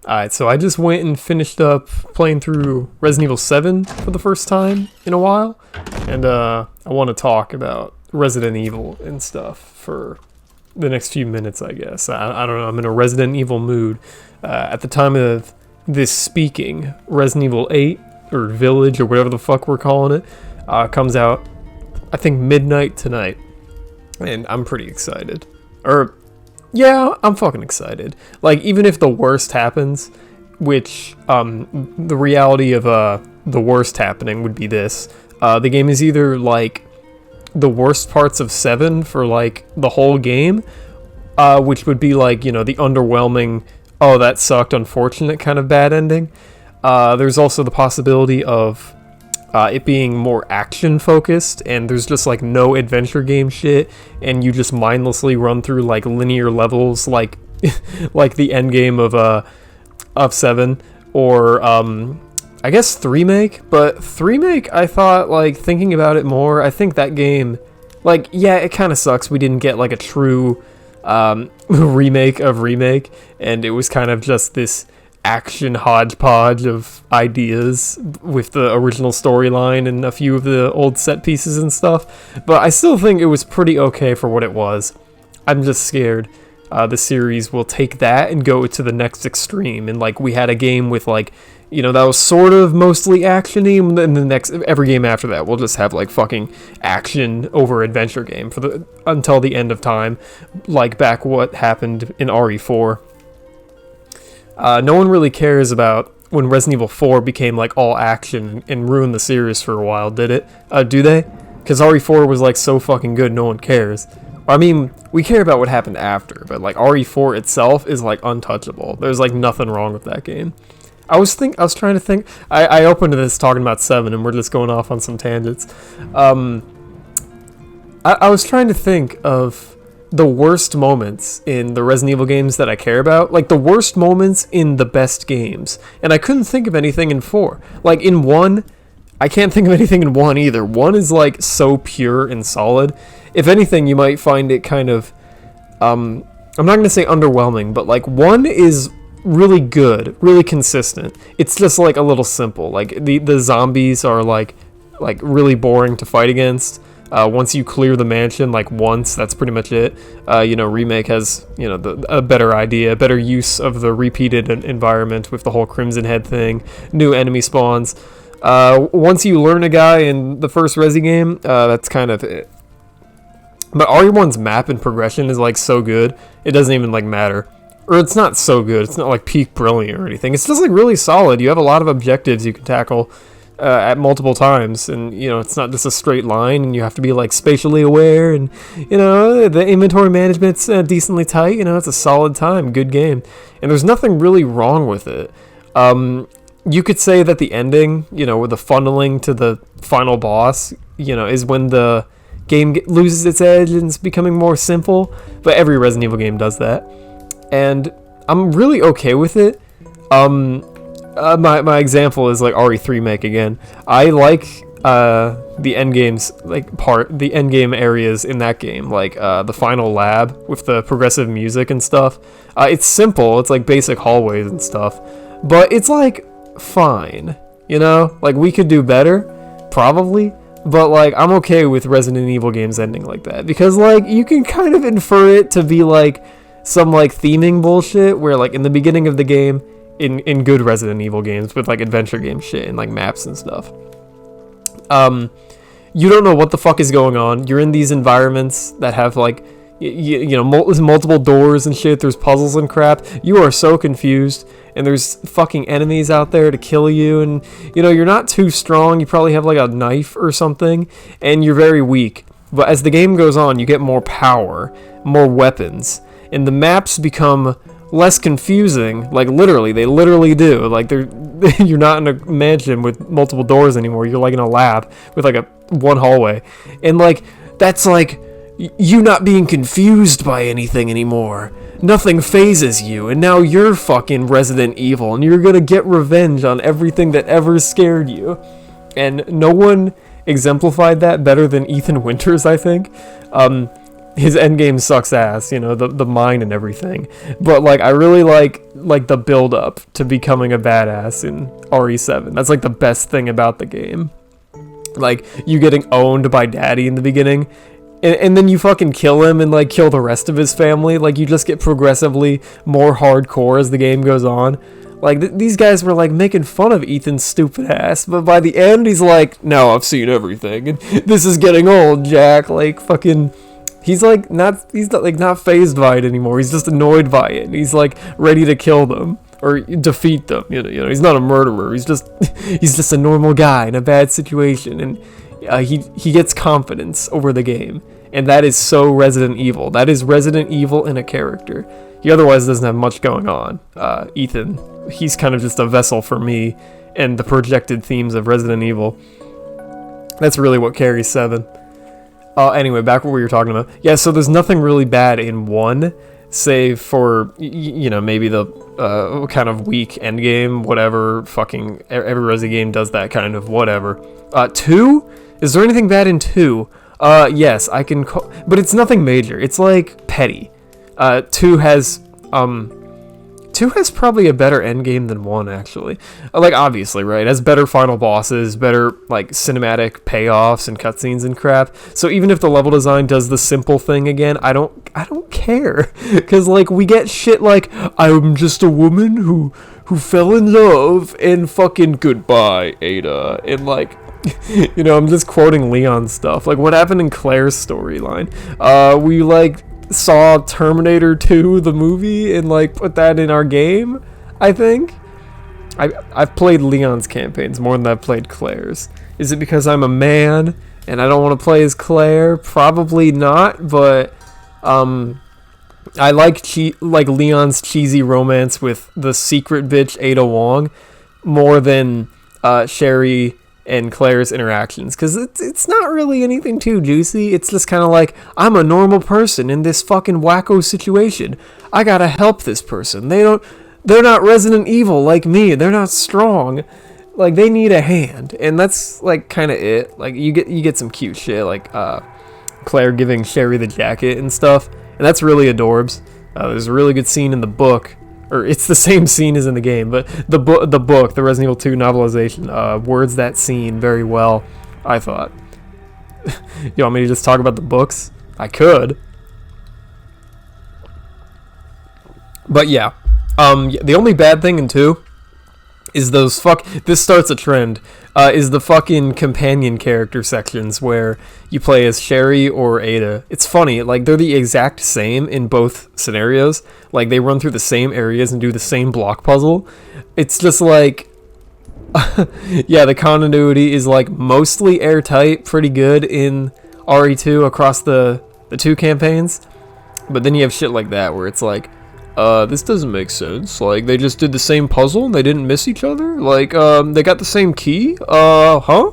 Alright, so I just went and finished up playing through Resident Evil 7 for the first time in a while, and I want to talk about Resident Evil and stuff for the next few minutes, I guess. I don't know, I'm in a Resident Evil mood. At the time of this speaking, Resident Evil 8, or Village, or whatever the fuck we're calling it, comes out, I think, midnight tonight, and I'm pretty excited. Yeah, I'm fucking excited. Like, even if the worst happens, which, the reality of, the worst happening would be this. The game is either, like, the worst parts of 7 for, like, the whole game, which would be, like, you know, the underwhelming, oh, that sucked, unfortunate kind of bad ending. There's also the possibility of it being more action focused, and there's just like no adventure game shit, and you just mindlessly run through like linear levels, like like the end game of 7, or I guess 3-make. But 3-make, I thought, like, thinking about it more, I think that game, like, yeah, it kind of sucks we didn't get like a true remake of Remake, and it was kind of just this action hodgepodge of ideas with the original storyline and a few of the old set pieces and stuff, but I still think it was pretty okay for what it was. I'm just scared the series will take that and go to the next extreme, and like we had a game with, like, you know, that was sort of mostly action-y, and then every game after that we'll just have like fucking action over adventure game until the end of time, like back what happened in RE4. No one really cares about when Resident Evil 4 became like all action and ruined the series for a while, did it? Do they? Because RE4 was like so fucking good, no one cares. I mean, we care about what happened after, but like RE4 itself is like untouchable. There's like nothing wrong with that game. I was trying to think. I opened this talking about 7, and we're just going off on some tangents. I was trying to think of the worst moments in the Resident Evil games that I care about, like the worst moments in the best games, and I couldn't think of anything in 4. Like in 1, I can't think of anything in 1 either. 1 is like so pure and solid. If anything, you might find it kind of, I'm not going to say underwhelming, but like 1 is really good, really consistent. It's just like a little simple. Like the zombies are like really boring to fight against. Once you clear the mansion, like once, that's pretty much it. You know, Remake has, you know, a better idea, better use of the repeated environment with the whole Crimson Head thing, new enemy spawns. Once you learn a guy in the first Resi game, that's kind of it. But RE1's map and progression is like so good, it doesn't even like matter. Or it's not so good, it's not like peak brilliant or anything. It's just like really solid. You have a lot of objectives you can tackle at multiple times, and you know, it's not just a straight line, and you have to be like spatially aware, and you know, the inventory management's decently tight. You know, it's a solid time, good game, and there's nothing really wrong with it. You could say that the ending, you know, with the funneling to the final boss, you know, is when the game loses its edge and it's becoming more simple, but every Resident Evil game does that, and I'm really okay with it. My example is like RE3 make again. I like the end games, like the end game areas in that game, like the final lab with the progressive music and stuff. It's simple, it's like basic hallways and stuff, but it's like fine, you know? Like we could do better, probably, but like I'm okay with Resident Evil games ending like that, because like you can kind of infer it to be like some like theming bullshit where like in the beginning of the game, in good Resident Evil games with like adventure game shit and like maps and stuff, you don't know what the fuck is going on. You're in these environments that have like you know, multiple doors and shit. There's puzzles and crap. You are so confused, and there's fucking enemies out there to kill you, and you know, you're not too strong. You probably have like a knife or something, and you're very weak. But as the game goes on, you get more power, more weapons, and the maps become less confusing. Like literally, they literally do. Like you're not in a mansion with multiple doors anymore. You're like in a lab with like one hallway, and like that's like you not being confused by anything anymore. Nothing phases you, and now you're fucking Resident Evil, and you're gonna get revenge on everything that ever scared you. And no one exemplified that better than Ethan Winters, I think. his endgame sucks ass, you know, the mine and everything. But like I really like the build up to becoming a badass in RE7. That's like the best thing about the game. Like you getting owned by daddy in the beginning, and then you fucking kill him and like kill the rest of his family. Like you just get progressively more hardcore as the game goes on. Like these guys were like making fun of Ethan's stupid ass, but by the end he's like, no, I've seen everything, and this is getting old, Jack. Like fucking, he's not fazed by it anymore. He's just annoyed by it. And he's like ready to kill them or defeat them. You know, he's not a murderer. He's just a normal guy in a bad situation, and he gets confidence over the game, and that is so Resident Evil. That is Resident Evil in a character. He otherwise doesn't have much going on. Ethan, he's kind of just a vessel for me and the projected themes of Resident Evil. That's really what carries 7. Anyway, back what we were talking about. Yeah, so there's nothing really bad in 1, save for, you know, maybe the kind of weak endgame, whatever. Fucking every Resi game does that kind of whatever. 2? Is there anything bad in 2? Yes, I can call, but it's nothing major. It's like petty. 2 has probably a better endgame than 1, actually. Like, obviously, right? It has better final bosses, better, like, cinematic payoffs and cutscenes and crap. So even if the level design does the simple thing again, I don't care. Because, like, we get shit like, I'm just a woman who fell in love, and fucking goodbye, Ada. And, like, you know, I'm just quoting Leon stuff. Like, what happened in Claire's storyline? We, like, saw Terminator 2 the movie and like put that in our game. I think I've played Leon's campaigns more than I've played Claire's. Is it because I'm a man and I don't want to play as Claire? Probably not, but I like Leon's cheesy romance with the secret bitch Ada Wong more than Sherry and Claire's interactions, because it's not really anything too juicy. It's just kind of like, I'm a normal person in this fucking wacko situation. I gotta help this person. They're not Resident Evil like me. They're not strong. Like, they need a hand, and that's like kind of it. Like you get some cute shit like Claire giving Sherry the jacket and stuff, and that's really adorbs. There's a really good scene in the book. Or it's the same scene as in the game, but the book, the Resident Evil 2 novelization, words that scene very well, I thought. You want me to just talk about the books? I could. But yeah, the only bad thing in 2 is those this starts a trend, is the fucking companion character sections where you play as Sherry or Ada. It's funny, like, they're the exact same in both scenarios. Like, they run through the same areas and do the same block puzzle. It's just like, yeah, the continuity is like mostly airtight, pretty good in RE2 across the 2 campaigns. But then you have shit like that where it's like, this doesn't make sense. Like, they just did the same puzzle and they didn't miss each other? Like, they got the same key? Huh?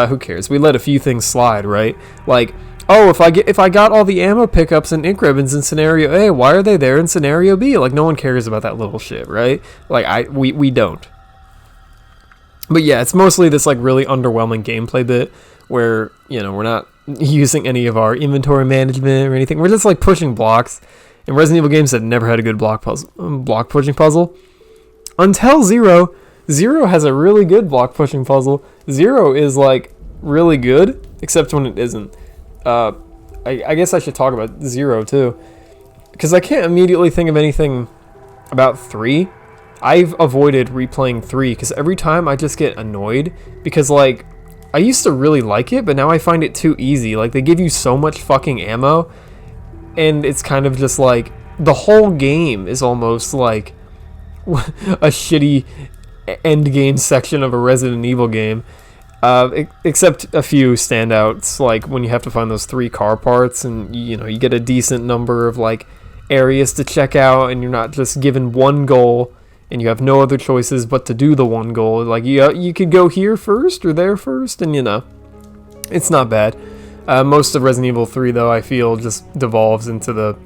Who cares? We let a few things slide, right? Like, oh, if I got all the ammo pickups and ink ribbons in scenario A, why are they there in scenario B? Like, no one cares about that little shit, right? Like, we don't. But yeah, it's mostly this, like, really underwhelming gameplay bit where, you know, we're not using any of our inventory management or anything. We're just, like, pushing blocks. And Resident Evil games have never had a good block pushing puzzle. Until 0. 0 has a really good block pushing puzzle. 0 is, like, really good, except when it isn't. I guess I should talk about 0 too, because I can't immediately think of anything about 3. I've avoided replaying 3 because every time I just get annoyed because, like, I used to really like it, but now I find it too easy. Like, they give you so much fucking ammo, and it's kind of just like the whole game is almost like a shitty end game section of a Resident Evil game. Except a few standouts, like when you have to find those 3 car parts, and you know, you get a decent number of like areas to check out, and you're not just given one goal and you have no other choices but to do the one goal. Like, you could go here first or there first, and you know, it's not bad. Most of Resident Evil 3, though, I feel just devolves into the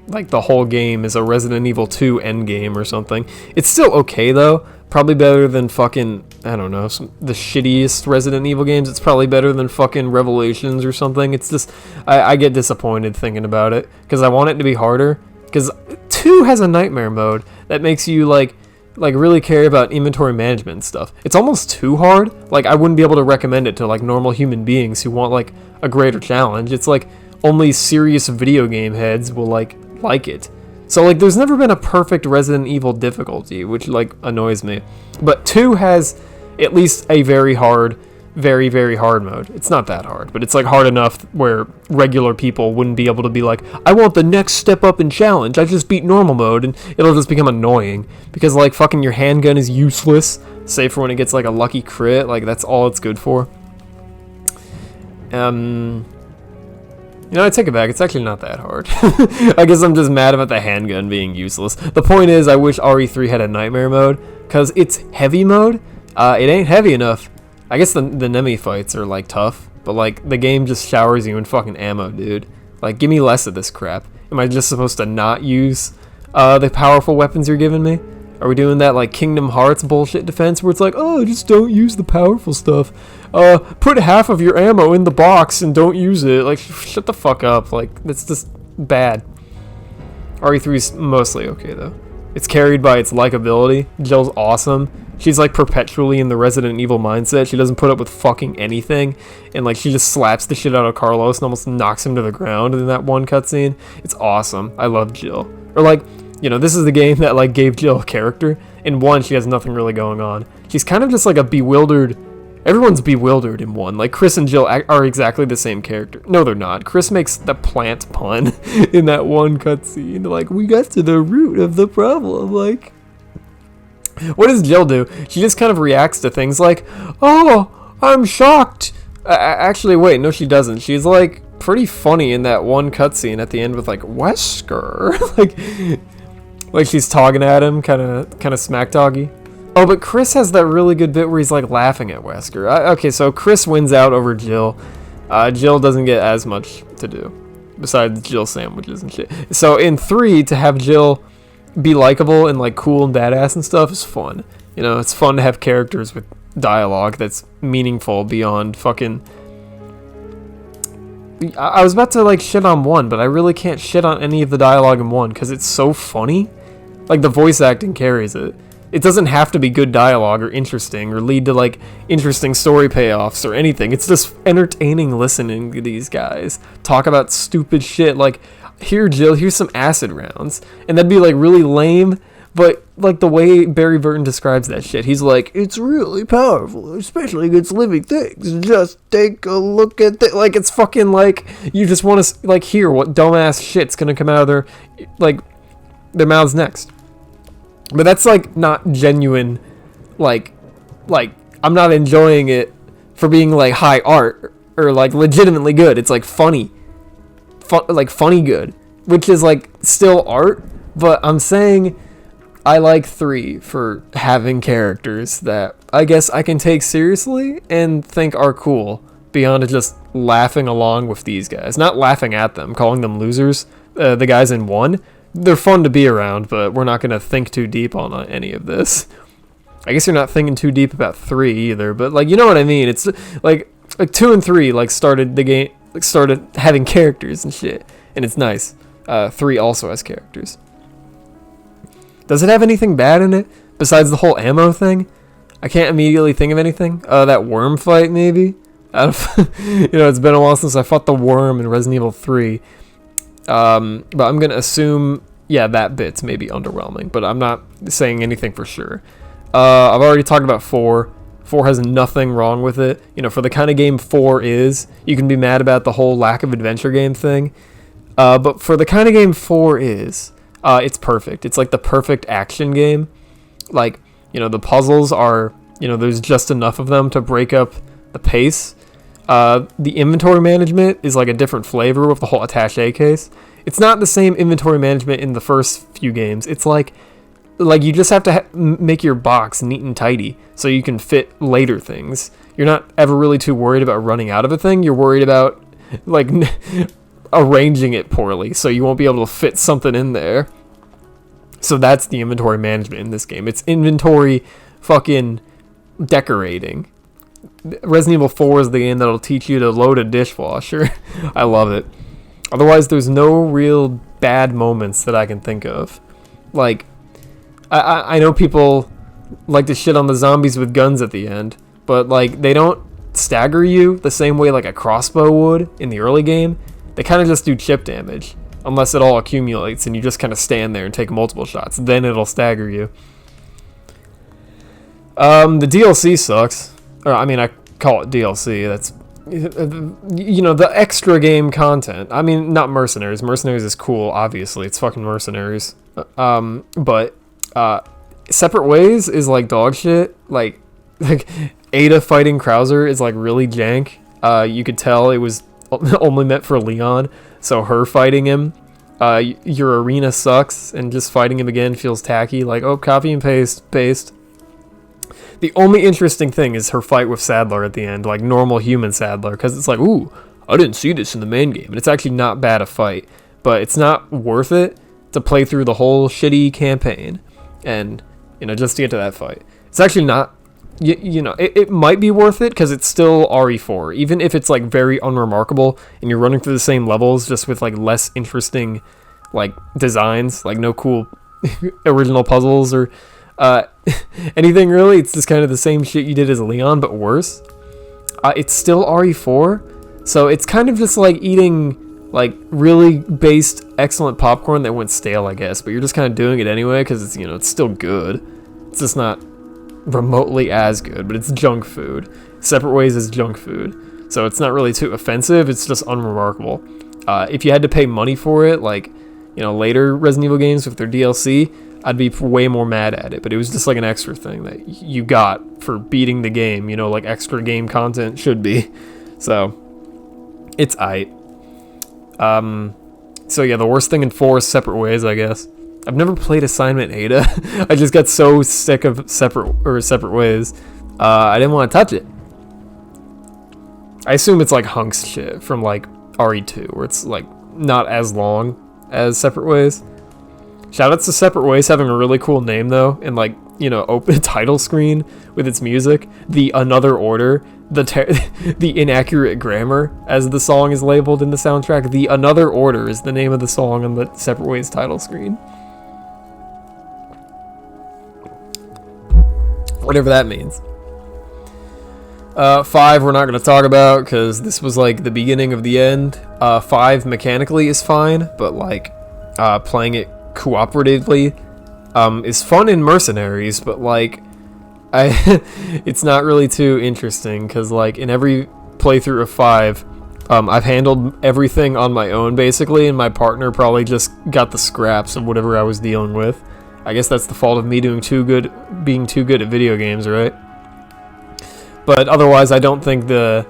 like the whole game is a Resident Evil 2 endgame or something. It's still okay though. Probably better than fucking, I don't know, the shittiest Resident Evil games. It's probably better than fucking Revelations or something. It's just, I get disappointed thinking about it because I want it to be harder. Because 2 has a nightmare mode that makes you like really care about inventory management and stuff. It's almost too hard. Like I wouldn't be able to recommend it to like normal human beings who want like a greater challenge. It's like only serious video game heads will like it. So like there's never been a perfect Resident Evil difficulty, which like annoys me. But 2 has at least a very hard, very, very hard mode. It's not that hard, but it's like hard enough where regular people wouldn't be able to be like, I want the next step up in challenge. I just beat normal mode, and it'll just become annoying because like fucking your handgun is useless, save for when it gets like a lucky crit. Like that's all it's good for. You know, I take it back. It's actually not that hard. I guess I'm just mad about the handgun being useless. The point is, I wish RE3 had a nightmare mode, because it's heavy mode. It ain't heavy enough. I guess the enemy fights are, like, tough, but, like, the game just showers you in fucking ammo, dude. Like, give me less of this crap. Am I just supposed to not use the powerful weapons you're giving me? Are we doing that, like, Kingdom Hearts bullshit defense where it's like, oh, just don't use the powerful stuff. Put half of your ammo in the box and don't use it. Like, shut the fuck up. Like, that's just bad. RE3's mostly okay, though. It's carried by its likability. Jill's awesome. She's, like, perpetually in the Resident Evil mindset. She doesn't put up with fucking anything. And, like, she just slaps the shit out of Carlos and almost knocks him to the ground in that one cutscene. It's awesome. I love Jill. Or, like, you know, this is the game that, like, gave Jill a character. In 1, she has nothing really going on. She's kind of just, like, a bewildered... Everyone's bewildered in 1. Like, Chris and Jill are exactly the same character. No, they're not. Chris makes the plant pun in that one cutscene. Like, we got to the root of the problem. Like, what does Jill do? She just kind of reacts to things like, oh, I'm shocked. Actually, wait, no, she doesn't. She's, like, pretty funny in that one cutscene at the end with, like, Wesker. like she's talking at him, kind of smack doggy. Oh, but Chris has that really good bit where he's like laughing at Wesker. Okay, so Chris wins out over Jill. Jill doesn't get as much to do, besides Jill sandwiches and shit. So in 3, to have Jill be likable and like cool and badass and stuff is fun. You know, it's fun to have characters with dialogue that's meaningful beyond fucking... I was about to like shit on 1, but I really can't shit on any of the dialogue in 1 because it's so funny. Like the voice acting carries it. It doesn't have to be good dialogue or interesting or lead to like interesting story payoffs or anything. It's just entertaining listening to these guys talk about stupid shit like, here Jill, here's some acid rounds. And that'd be like really lame, but like the way Barry Burton describes that shit, he's like, it's really powerful, especially against living things. Just take a look at that. Like it's fucking like, you just want to like hear what dumbass shit's gonna come out of their mouths next. But that's, like, not genuine, like, I'm not enjoying it for being, like, high art or, like, legitimately good. It's, like, funny. Funny good. Which is, like, still art. But I'm saying I like 3 for having characters that I guess I can take seriously and think are cool beyond just laughing along with these guys. Not laughing at them, calling them losers. The guys in 1. They're fun to be around, but we're not going to think too deep on any of this. I guess you're not thinking too deep about 3 either, but like, you know what I mean? It's like 2 and 3 like started the game, like started having characters and shit, and it's nice. 3 also has characters. Does it have anything bad in it besides the whole ammo thing? I can't immediately think of anything. That worm fight maybe. You know, it's been a while since I fought the worm in Resident Evil 3. But I'm gonna assume, yeah, that bit's maybe underwhelming, but I'm not saying anything for sure. I've already talked about 4. 4 has nothing wrong with it. You know, for the kind of game 4 is, you can be mad about the whole lack of adventure game thing. But for the kind of game 4 is, it's perfect. It's like the perfect action game. Like, you know, the puzzles are, you know, there's just enough of them to break up the pace. The inventory management is like a different flavor with the whole attaché case. It's not the same inventory management in the first few games. It's like you just have to make your box neat and tidy so you can fit later things. You're not ever really too worried about running out of a thing. You're worried about like arranging it poorly, so you won't be able to fit something in there. So that's the inventory management in this game. It's inventory fucking decorating. Resident Evil 4 is the game that'll teach you to load a dishwasher. I love it. Otherwise, there's no real bad moments that I can think of. Like, I know people like to shit on the zombies with guns at the end, but like they don't stagger you the same way like a crossbow would in the early game. They kind of just do chip damage, unless it all accumulates and you just kind of stand there and take multiple shots. Then it'll stagger you. The DLC sucks. Or, I mean, I call it DLC. That's, you know, the extra game content. I mean, not Mercenaries. Mercenaries is cool, obviously. It's fucking Mercenaries. But Separate Ways is like dog shit. Like Ada fighting Krauser is like really jank. You could tell it was only meant for Leon, so her fighting him, your arena sucks, and just fighting him again feels tacky. Like, oh, copy and paste. The only interesting thing is her fight with Sadler at the end, like normal human Sadler, because it's like, ooh, I didn't see this in the main game, and it's actually not bad a fight, but it's not worth it to play through the whole shitty campaign, and, you know, just to get to that fight. It's actually not, you know, it might be worth it, because it's still RE4, even if it's, like, very unremarkable, and you're running through the same levels, just with, like, less interesting, like, designs, like, no cool original puzzles, or anything really. It's just kind of the same shit you did as Leon, but worse. It's still RE4, so it's kind of just like eating like really based excellent popcorn that went stale, I guess, but you're just kind of doing it anyway because it's, you know, it's still good. It's just not remotely as good, but it's junk food. Separate Ways is junk food, so it's not really too offensive. It's just unremarkable. If you had to pay money for it, like, you know, later Resident Evil games with their DLC, I'd be way more mad at it, but it was just like an extra thing that you got for beating the game, you know, like extra game content should be. So, it's aight. So yeah, the worst thing in 4 is Separate Ways, I guess. I've never played Assignment Ada. I just got so sick of Separate Ways. I didn't want to touch it. I assume it's like hunks shit from like RE2, where it's like not as long as Separate Ways. Shoutouts to Separate Ways having a really cool name though, and like, you know, open title screen with its music. The Another Order, the inaccurate grammar, as the song is labeled in the soundtrack. The Another Order is the name of the song on the Separate Ways title screen. Whatever that means. 5 we're not going to talk about because this was like the beginning of the end. 5 mechanically is fine, but like playing it cooperatively is fun in Mercenaries, but like it's not really too interesting because like in every playthrough of 5 I've handled everything on my own basically, and my partner probably just got the scraps of whatever I was dealing with. I guess that's the fault of me being too good at video games, right? But otherwise I don't think the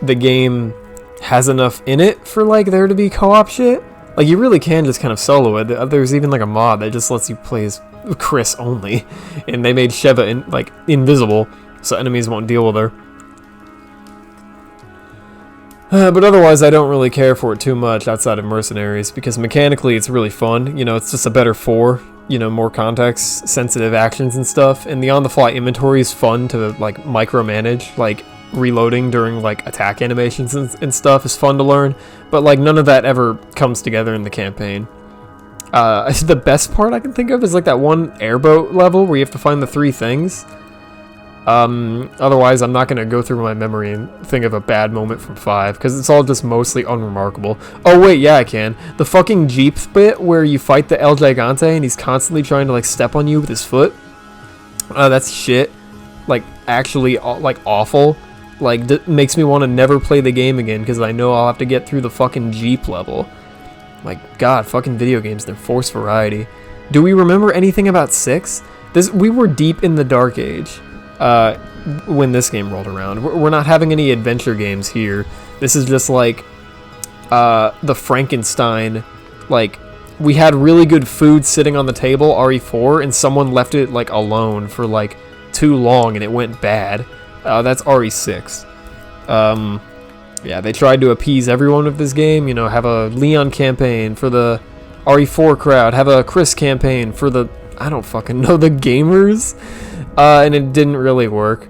game has enough in it for like there to be co-op shit. Like, you really can just kind of solo it. There's even, like, a mod that just lets you play as Chris only. And they made Sheva, invisible, so enemies won't deal with her. But otherwise, I don't really care for it too much outside of Mercenaries, because mechanically it's really fun. You know, it's just a better 4. You know, more context-sensitive actions and stuff. And the on-the-fly inventory is fun to, like, micromanage. Like, reloading during like attack animations and stuff is fun to learn, but like none of that ever comes together in the campaign. The best part I can think of is like that one airboat level where you have to find the 3 things. Otherwise I'm not going to go through my memory and think of a bad moment from 5 because it's all just mostly unremarkable. Oh wait, yeah, I can. The fucking Jeep bit where you fight the El Gigante and he's constantly trying to like step on you with his foot. That's shit. Like actually like awful. Like, makes me want to never play the game again because I know I'll have to get through the fucking Jeep level. Like, God, fucking video games, they're forced variety. Do we remember anything about 6? We were deep in the Dark Age when this game rolled around. We're not having any adventure games here. This is just like the Frankenstein. Like, we had really good food sitting on the table, RE4, and someone left it, like, alone for, like, too long and it went bad. That's RE6. Yeah, they tried to appease everyone with this game. You know, have a Leon campaign for the RE4 crowd. Have a Chris campaign for the, I don't fucking know, the gamers. And it didn't really work.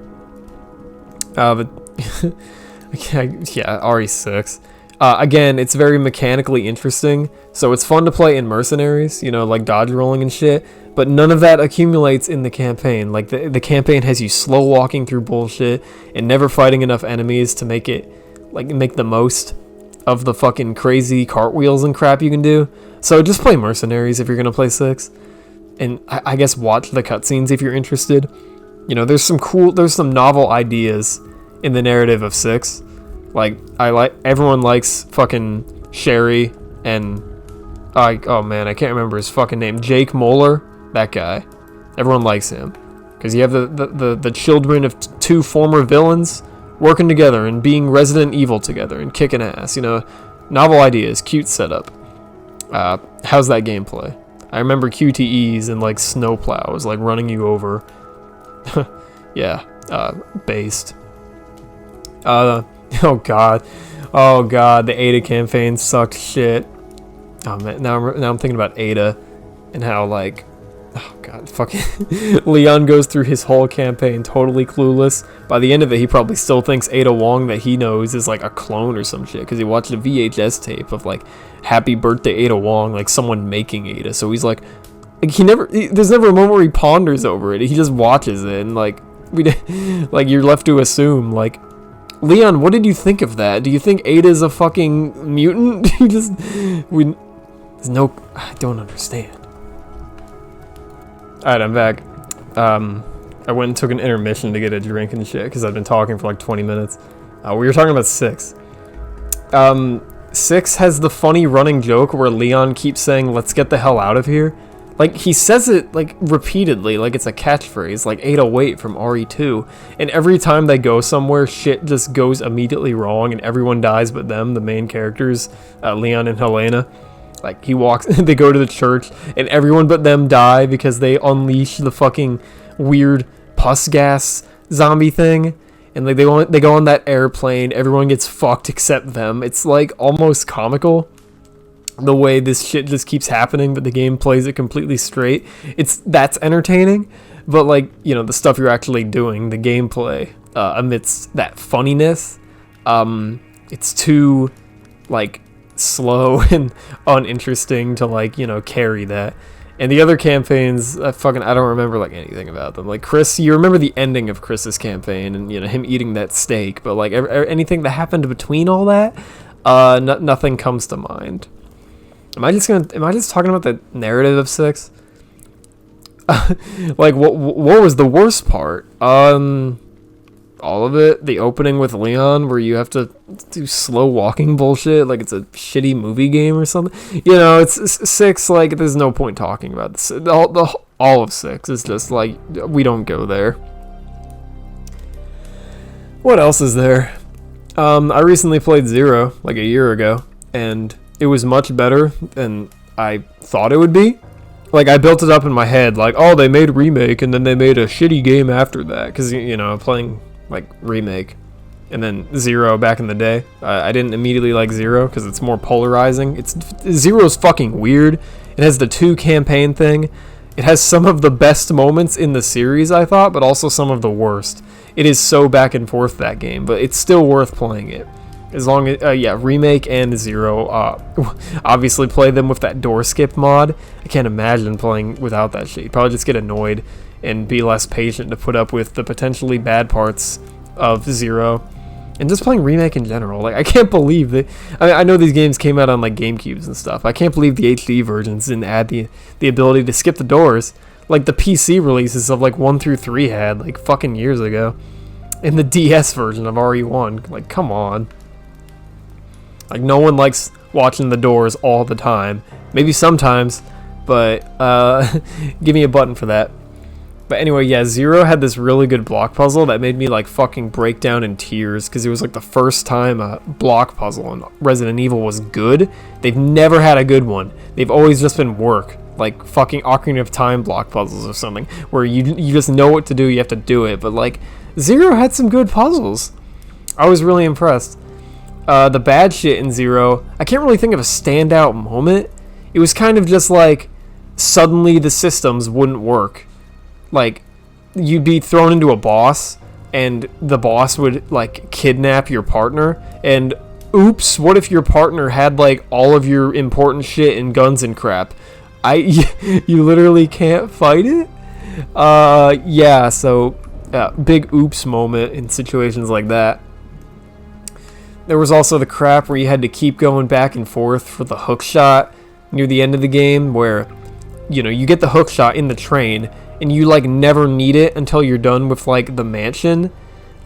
But yeah, RE6. Again, it's very mechanically interesting, so it's fun to play in Mercenaries, you know, like dodge rolling and shit, but none of that accumulates in the campaign. Like, the campaign has you slow walking through bullshit and never fighting enough enemies to make it, like, make the most of the fucking crazy cartwheels and crap you can do. So just play Mercenaries if you're gonna play 6, and I guess watch the cutscenes if you're interested. You know, there's some novel ideas in the narrative of 6. Like, everyone likes fucking Sherry and, oh man, I can't remember his fucking name. Jake Moeller, that guy. Everyone likes him. Because you have the children of two former villains working together and being Resident Evil together and kicking ass, you know. Novel ideas, cute setup. How's that gameplay? I remember QTEs and, like, snowplows, like, running you over. Yeah, based. Oh god, the Ada campaign sucked shit. Oh man, now I'm thinking about Ada and how, like, oh god, fucking Leon goes through his whole campaign totally clueless. By the end of it, he probably still thinks Ada Wong that he knows is like a clone or some shit, because he watched a VHS tape of like Happy Birthday Ada Wong, like someone making Ada. So he's like there's never a moment where he ponders over it. He just watches it, and like you're left to assume, like, Leon, what did you think of that? Do you think Ada's a fucking mutant? I don't understand. Alright, I'm back. I went and took an intermission to get a drink and shit, because I've been talking for like 20 minutes. We were talking about 6. 6 has the funny running joke where Leon keeps saying, "Let's get the hell out of here." Like, he says it, like, repeatedly, like it's a catchphrase, like 808 from RE2. And every time they go somewhere, shit just goes immediately wrong and everyone dies but them, the main characters, Leon and Helena. Like, they go to the church and everyone but them die because they unleash the fucking weird pus gas zombie thing. And, like, they go on that airplane, everyone gets fucked except them. It's, like, almost comical, the way this shit just keeps happening, but the game plays it completely straight. That's entertaining, but, like, you know, the stuff you're actually doing, the gameplay, amidst that funniness, it's too, like, slow and uninteresting to, like, you know, carry that. And the other campaigns, I don't remember, like, anything about them. Like, Chris, you remember the ending of Chris's campaign and, you know, him eating that steak, but, like, anything that happened between all that, nothing comes to mind. Am I just talking about the narrative of 6? Like, what was the worst part? All of it. The opening with Leon, where you have to do slow walking bullshit, like it's a shitty movie game or something. You know, it's 6. Like, there's no point talking about this. All of 6 is just like, we don't go there. What else is there? I recently played 0 like a year ago, and it was much better than I thought it would be. Like, I built it up in my head, like, oh, they made Remake, and then they made a shitty game after that. Because, you know, playing, like, Remake, and then 0 back in the day. I didn't immediately like 0, because it's more polarizing. 0's fucking weird. It has the 2 campaign thing. It has some of the best moments in the series, I thought, but also some of the worst. It is so back and forth, that game, but it's still worth playing it. As long as, Remake and 0, obviously play them with that door skip mod. I can't imagine playing without that shit. You'd probably just get annoyed and be less patient to put up with the potentially bad parts of 0. And just playing Remake in general. Like, I can't believe that, I know these games came out on, like, GameCubes and stuff. I can't believe the HD versions didn't add the ability to skip the doors, like the PC releases of, like, 1 through 3 had, like, fucking years ago. And the DS version of RE1. Like, come on. Like, no one likes watching the doors all the time. Maybe sometimes, but give me a button for that. But anyway, yeah, 0 had this really good block puzzle that made me, like, fucking break down in tears, because it was, like, the first time a block puzzle in Resident Evil was good. They've never had a good one. They've always just been work, like fucking Ocarina of Time block puzzles or something, where you just know what to do, you have to do it. But, like, 0 had some good puzzles. I was really impressed. the bad shit in Zero, I can't really think of a standout moment. It was kind of just like suddenly the systems wouldn't work. Like, you'd be thrown into a boss, and the boss would like kidnap your partner, and oops, what if your partner had like all of your important shit and guns and crap? You literally can't fight it? Yeah, so big oops moment in situations like that. There was also the crap where you had to keep going back and forth for the hook shot near the end of the game, where, you know, you get the hook shot in the train, and you like never need it until you're done with like the mansion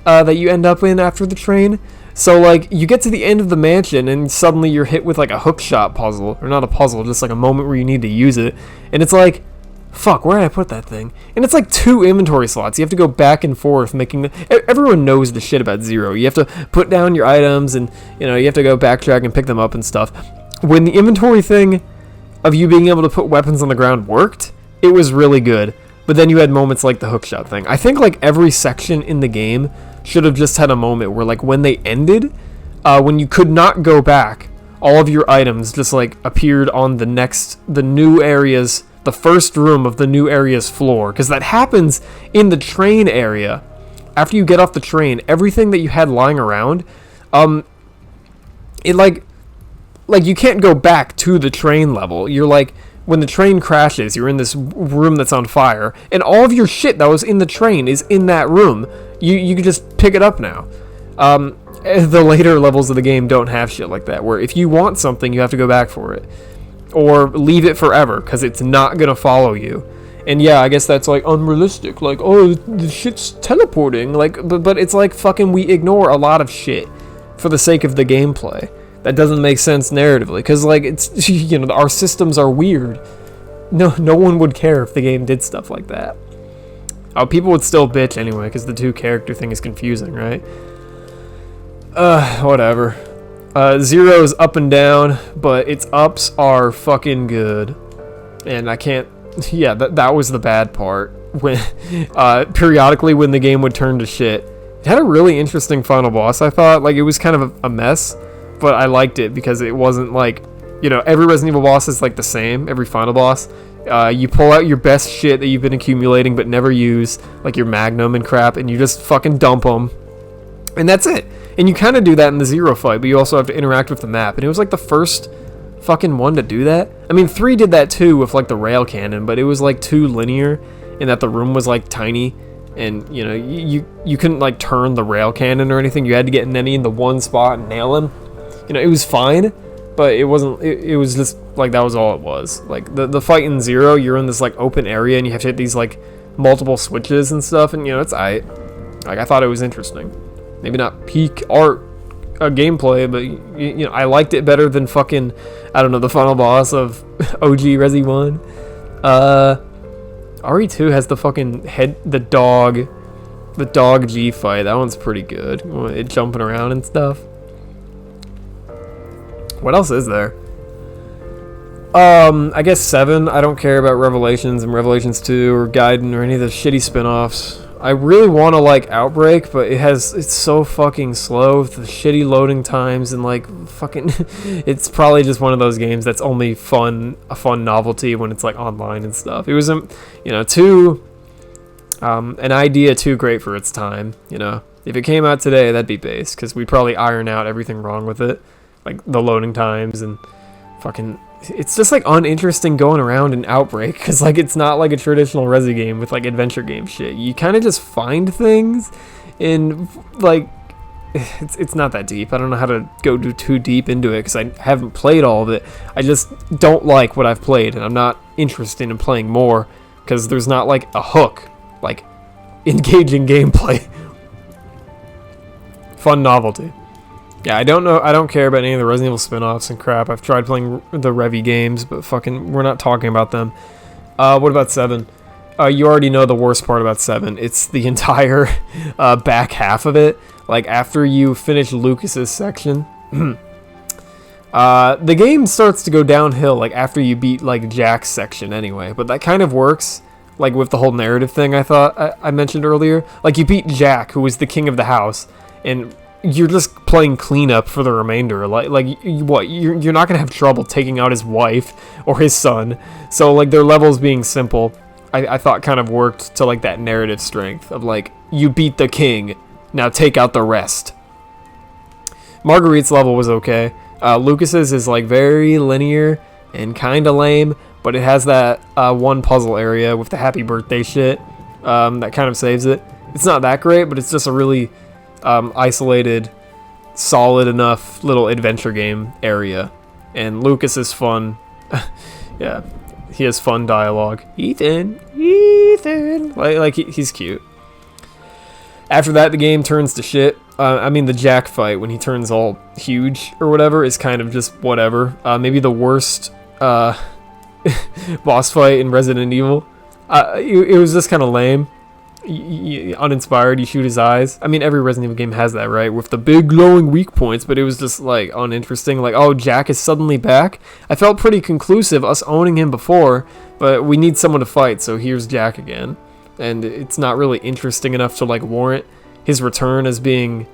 that you end up in after the train. So like you get to the end of the mansion and suddenly you're hit with like a hook shot puzzle, or not a puzzle, just like a moment where you need to use it, and it's like, fuck, where did I put that thing? And it's like 2 inventory slots. You have to go back and forth making everyone knows the shit about Zero. You have to put down your items, and you know, you have to go backtrack and pick them up and stuff. When the inventory thing of you being able to put weapons on the ground worked, it was really good. But then you had moments like the hookshot thing. I think like every section in the game should have just had a moment where like when they ended, when you could not go back, all of your items just like appeared on the new areas, the first room of the new area's floor. Because that happens in the train area. After you get off the train, everything that you had lying around, it like you can't go back to the train level. You're like, when the train crashes, you're in this room that's on fire, and all of your shit that was in the train is in that room. You can just pick it up now. The later levels of the game don't have shit like that, where if you want something, you have to go back for it. Or leave it forever, because it's not going to follow you. And yeah, I guess that's like unrealistic. Like, oh, the shit's teleporting. Like, but it's like fucking we ignore a lot of shit for the sake of the gameplay. That doesn't make sense narratively, because like it's, you know, our systems are weird. No one would care if the game did stuff like that. Oh, people would still bitch anyway, because the 2 character thing is confusing, right? Whatever. Zero's up and down, but its ups are fucking good, and I can't. Yeah, that was the bad part. When periodically when the game would turn to shit, it had a really interesting final boss. I thought like it was kind of a mess. But I liked it because it wasn't like, you know, every Resident Evil boss is like the same, every final boss. You pull out your best shit that you've been accumulating but never use, like your Magnum and crap, and you just fucking dump them. And that's it. And you kind of do that in the Zero fight, but you also have to interact with the map. And it was like the first fucking one to do that. I mean, 3 did that too with like the rail cannon, but it was like too linear in that the room was like tiny. And, you know, you couldn't like turn the rail cannon or anything. You had to get Nenny in the one spot and nail him. You know, it was fine, but it wasn't, it was just, like, that was all it was. Like, the fight in Zero, you're in this, like, open area, and you have to hit these, like, multiple switches and stuff, and, you know, it's aight. Like, I thought it was interesting. Maybe not peak art gameplay, but, you know, I liked it better than fucking, I don't know, the final boss of OG Resi 1. RE2 has the fucking the dog G fight. That one's pretty good. It jumping around and stuff. What else is there? I guess 7. I don't care about Revelations and Revelations 2 or Gaiden or any of the shitty spin-offs. I really want to like Outbreak, but it's so fucking slow with the shitty loading times and like fucking it's probably just one of those games that's only a fun novelty when it's like online and stuff. It was you know, an idea too great for its time, you know. If it came out today, that'd be base, because we'd probably iron out everything wrong with it. Like the loading times and fucking, it's just like uninteresting going around in Outbreak, because like it's not like a traditional Resi game with like adventure game shit. You kind of just find things, and like it's not that deep. I don't know how to go too deep into it because I haven't played all of it. I just don't like what I've played, and I'm not interested in playing more because there's not like a hook, like engaging gameplay. Fun novelty. Yeah, I don't care about any of the Resident Evil spin-offs and crap. I've tried playing the Revy games, but fucking, we're not talking about them. What about 7? You already know the worst part about 7. It's the entire back half of it. Like, after you finish Lucas's section, the game starts to go downhill, like, after you beat, like, Jack's section anyway. But that kind of works, like, with the whole narrative thing I thought I mentioned earlier. Like, you beat Jack, who was the king of the house, and you're just playing cleanup for the remainder. What? You're not gonna have trouble taking out his wife or his son. So like their levels being simple, I thought kind of worked to like that narrative strength of like, you beat the king, now take out the rest. Marguerite's level was okay. Lucas's is like very linear and kind of lame, but it has that one puzzle area with the happy birthday shit that kind of saves it. It's not that great, but it's just a really isolated, solid enough little adventure game area. And Lucas is fun. Yeah, he has fun dialogue. Ethan, he's cute. After that, the game turns to shit. I mean, the Jack fight, when he turns all huge or whatever, is kind of just whatever. Maybe the worst boss fight in Resident Evil. It was just kind of lame. Uninspired, you shoot his eyes. I mean, every Resident Evil game has that, right? With the big glowing weak points, but it was just, like, uninteresting. Like, oh, Jack is suddenly back? I felt pretty conclusive, us owning him before, but we need someone to fight, so here's Jack again. And it's not really interesting enough to, like, warrant his return as being,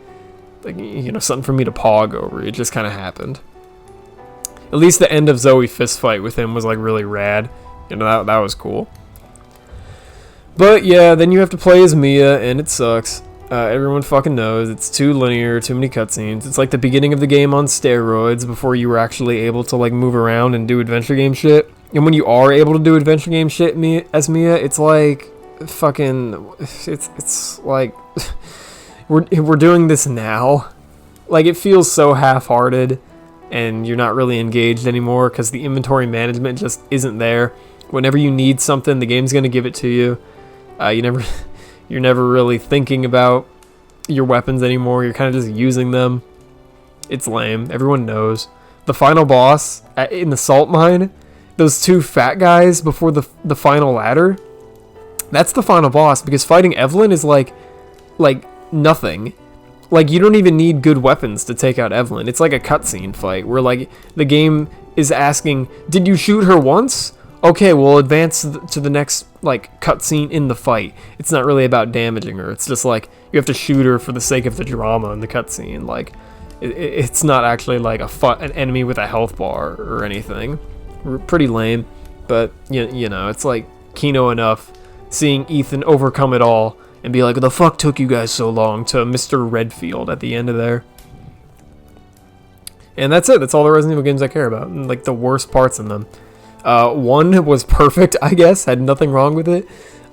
like, you know, something for me to pog over. It just kind of happened. At least the end of Zoe fist fight with him was, like, really rad. You know, that was cool. But yeah, then you have to play as Mia, and it sucks. Everyone fucking knows. It's too linear, too many cutscenes. It's like the beginning of the game on steroids before you were actually able to like move around and do adventure game shit. And when you are able to do adventure game shit as Mia, it's like fucking... It's like... we're doing this now. Like, it feels so half-hearted, and you're not really engaged anymore because the inventory management just isn't there. Whenever you need something, the game's going to give it to you. You're never really thinking about your weapons anymore. You're kind of just using them. It's lame. Everyone knows. The final boss in the salt mine, those two fat guys before the final ladder, that's the final boss, because fighting Evelyn is like nothing. Like, you don't even need good weapons to take out Evelyn. It's like a cutscene fight where like the game is asking, did you shoot her once? Okay, we'll advance to the next, like, cutscene in the fight. It's not really about damaging her. It's just, like, you have to shoot her for the sake of the drama in the cutscene. Like, it's not actually, like, an enemy with a health bar or anything. Pretty lame. But, you know, it's, like, Kino enough seeing Ethan overcome it all and be like, the fuck took you guys so long, to Mr. Redfield at the end of there. And that's it. That's all the Resident Evil games I care about. And, like, the worst parts in them. 1 was perfect, I guess. Had nothing wrong with it.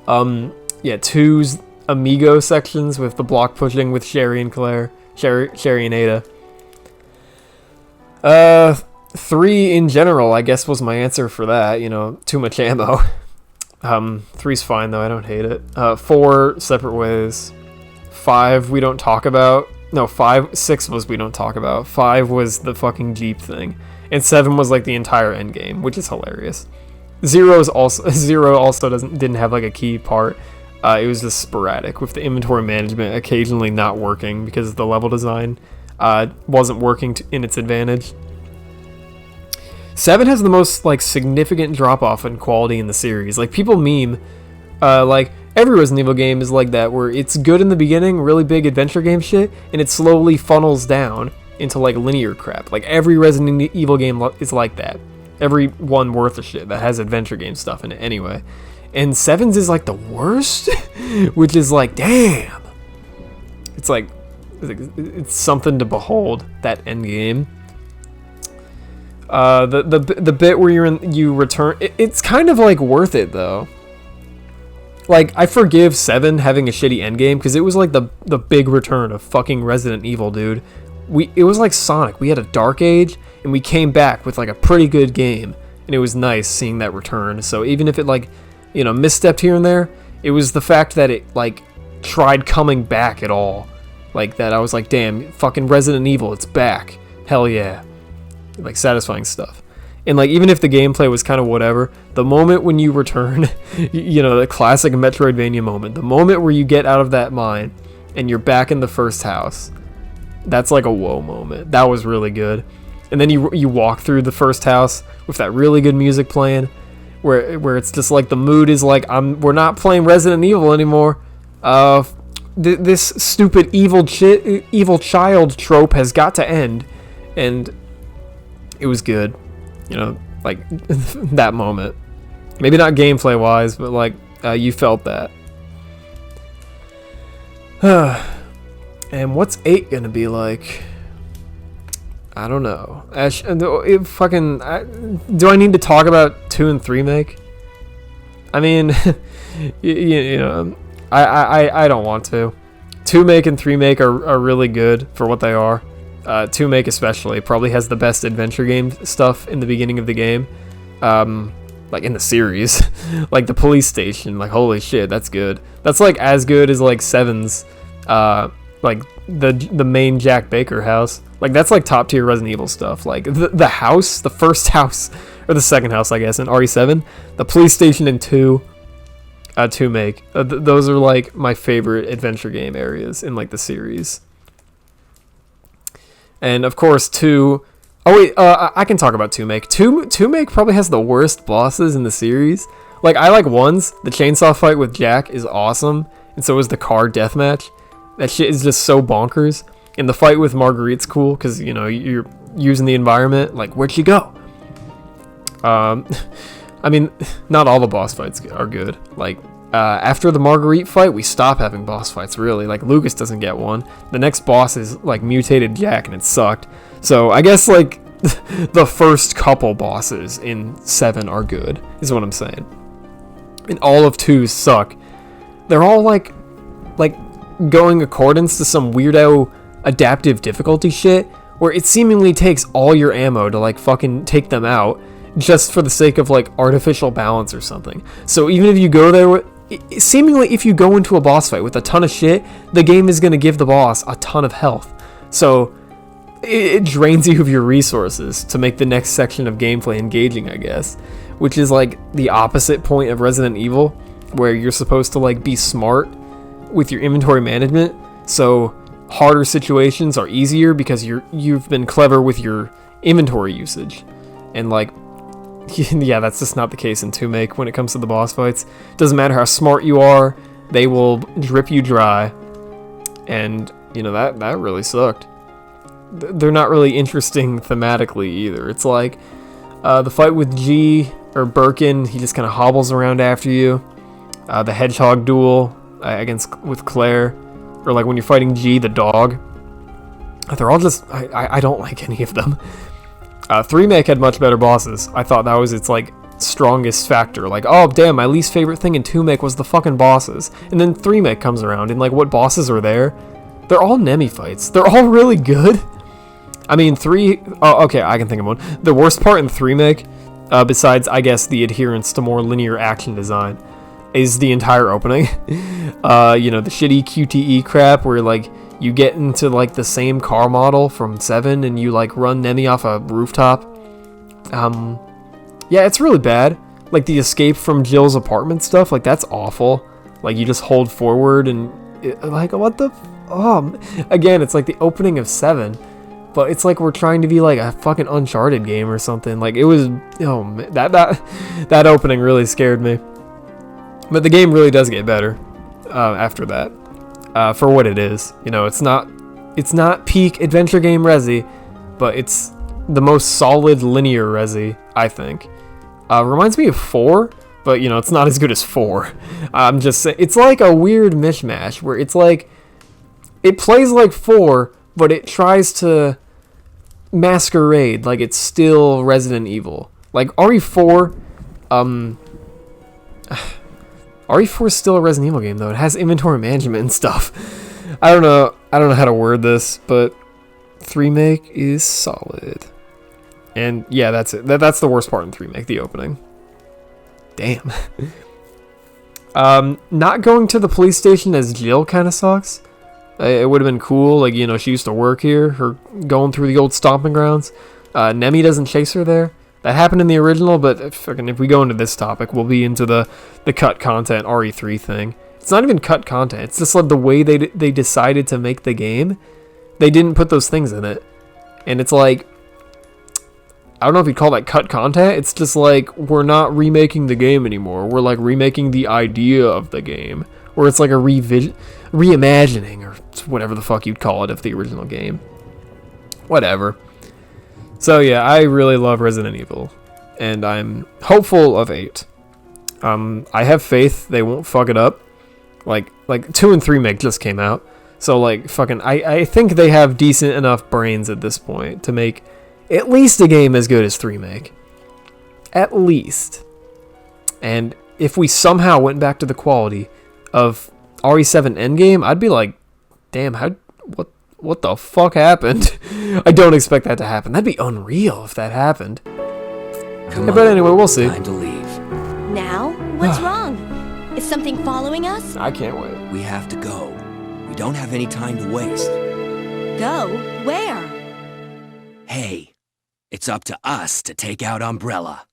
Yeah, 2's Amigo sections with the block pushing with Sherry and Claire. Sherry and Ada. 3 in general, I guess, was my answer for that. You know, too much ammo. 3's fine, though. I don't hate it. 4, Separate Ways. 5, we don't talk about. No, 6 was we don't talk about. 5 was the fucking Jeep thing. And 7 was like the entire end game, which is hilarious. 0 also didn't have like a key part. It was just sporadic with the inventory management occasionally not working because the level design wasn't working in its advantage. 7 has the most like significant drop off in quality in the series. Like, people meme, like every Resident Evil game is like that, where it's good in the beginning, really big adventure game shit, and it slowly funnels down into like linear crap. Like, every Resident Evil game is like that. Every one worth of shit that has adventure game stuff in it anyway. And 7's is like the worst, which is like, damn. It's like, it's something to behold, that end game. The bit where you return, it's kind of like worth it though. Like, I forgive 7 having a shitty endgame because it was like the big return of fucking Resident Evil, dude. It was like Sonic. We had a dark age, and we came back with like a pretty good game, and it was nice seeing that return. So even if it like, you know, misstepped here and there, it was the fact that it like tried coming back at all, like that. I was like, damn, fucking Resident Evil, it's back. Hell yeah, like satisfying stuff. And like, even if the gameplay was kind of whatever, the moment when you return, you know, the classic Metroidvania moment, the moment where you get out of that mine and you're back in the first house. That's like a whoa moment. That was really good. And then you walk through the first house with that really good music playing, where it's just like the mood is like, we're not playing Resident Evil anymore. this stupid evil child trope has got to end. And it was good, you know, like that moment. Maybe not gameplay wise, but like you felt that. And what's 8 gonna be like? I don't know. Do I need to talk about 2 and 3 make? I mean, you know, I don't want to. 2 make and 3 make are really good for what they are. 2 make especially probably has the best adventure game stuff in the beginning of the game. Like in the series. Like the police station, like holy shit, that's good. That's like as good as like 7's like the main Jack Baker house. Like that's like top tier Resident Evil stuff. Like the house, the first house, or the second house I guess in RE7, the police station in 2 make. Those are like my favorite adventure game areas in like the series. And of course 2. Oh wait, I can talk about 2 make. 2 make probably has the worst bosses in the series. Like I like 1's. The chainsaw fight with Jack is awesome, and so is the car deathmatch. That shit is just so bonkers. And the fight with Marguerite's cool because you know you're using the environment. Like where'd she go? I mean, not all the boss fights are good. Like after the Marguerite fight, we stop having boss fights. Really, like Lucas doesn't get one. The next boss is like mutated Jack, and it sucked. So I guess like the first couple bosses in 7 are good, is what I'm saying. And all of 2 suck. They're all like going accordance to some weirdo adaptive difficulty shit, where it seemingly takes all your ammo to like fucking take them out, just for the sake of like artificial balance or something. So even if you go there with, seemingly if you go into a boss fight with a ton of shit, the game is going to give the boss a ton of health. So it drains you of your resources to make the next section of gameplay engaging, I guess. Which is like the opposite point of Resident Evil, where you're supposed to like be smart with your inventory management. So harder situations are easier because you've been clever with your inventory usage. And like, yeah, that's just not the case in 2 make when it comes to the boss fights. Doesn't matter how smart you are, they will drip you dry. And you know, that really sucked. They're not really interesting thematically either. It's like the fight with G or Birkin, he just kind of hobbles around after you. The hedgehog duel with Claire, or like when you're fighting G the dog. They're all just I don't like any of them. 3 make had much better bosses. I thought that was its like strongest factor. Like, oh damn, my least favorite thing in 2 make was the fucking bosses. And then 3 make comes around, and like what bosses are there? They're all Nemi fights. They're all really good. I mean, okay, I can think of one. The worst part in 3 make, besides, I guess, the adherence to more linear action design, is the entire opening. You know, the shitty QTE crap where, like, you get into, like, the same car model from 7 and you, like, run Nemi off a rooftop. Yeah, it's really bad. Like, the escape from Jill's apartment stuff, like, that's awful. Like, you just hold forward and, like, what the... again, it's like the opening of 7. But it's like we're trying to be like a fucking Uncharted game or something. Like it was, oh man, that opening really scared me. But the game really does get better after that, for what it is. You know, it's not peak adventure game Resi, but it's the most solid linear Resi, I think. Reminds me of 4, but you know, it's not as good as 4. I'm just saying, it's like a weird mishmash where it's like it plays like 4. But it tries to masquerade like it's still Resident Evil. Like RE4, RE4 is still a Resident Evil game though. It has inventory management and stuff. I don't know how to word this, but 3 make is solid. And yeah, that's it. That's the worst part in 3 make, the opening. Damn. Not going to the police station as Jill kind of sucks. It would have been cool, like, you know, she used to work here, her going through the old stomping grounds. Nemi doesn't chase her there. That happened in the original, but if we go into this topic, we'll be into the cut content RE3 thing. It's not even cut content. It's just like the way they decided to make the game. They didn't put those things in it. And it's like, I don't know if you'd call that cut content. It's just like, we're not remaking the game anymore. We're like remaking the idea of the game. where it's like a reimagining or whatever the fuck you'd call it of the original game. Whatever. So yeah, I really love Resident Evil, and I'm hopeful of 8. I have faith they won't fuck it up. Like 2 and 3 just came out, so like fucking I think they have decent enough brains at this point to make at least a game as good as 3 make. At least. And if we somehow went back to the quality of RE7 Endgame, I'd be like, damn, what the fuck happened? I don't expect that to happen. That'd be unreal if that happened. Come on, but anyway, we'll see. Time to leave. Now? What's wrong? Is something following us? I can't wait. We have to go. We don't have any time to waste. Go? Where? Hey, it's up to us to take out Umbrella.